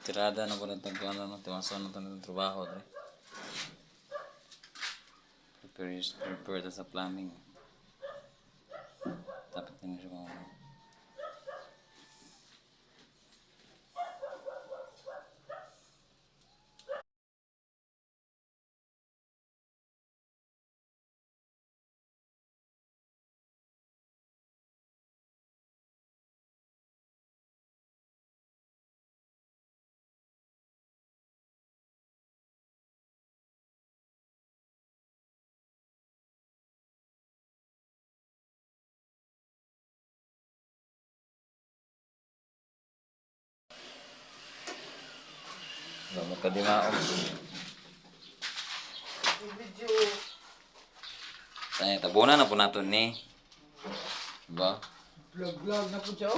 Tirada na po natin kung ano, timaso na ito ng trabaho. Prepare sa plumbing. Dapat din siya mga magkadimaog. Video. Tabunan na po natin ni. Diba? Vlog na po siya.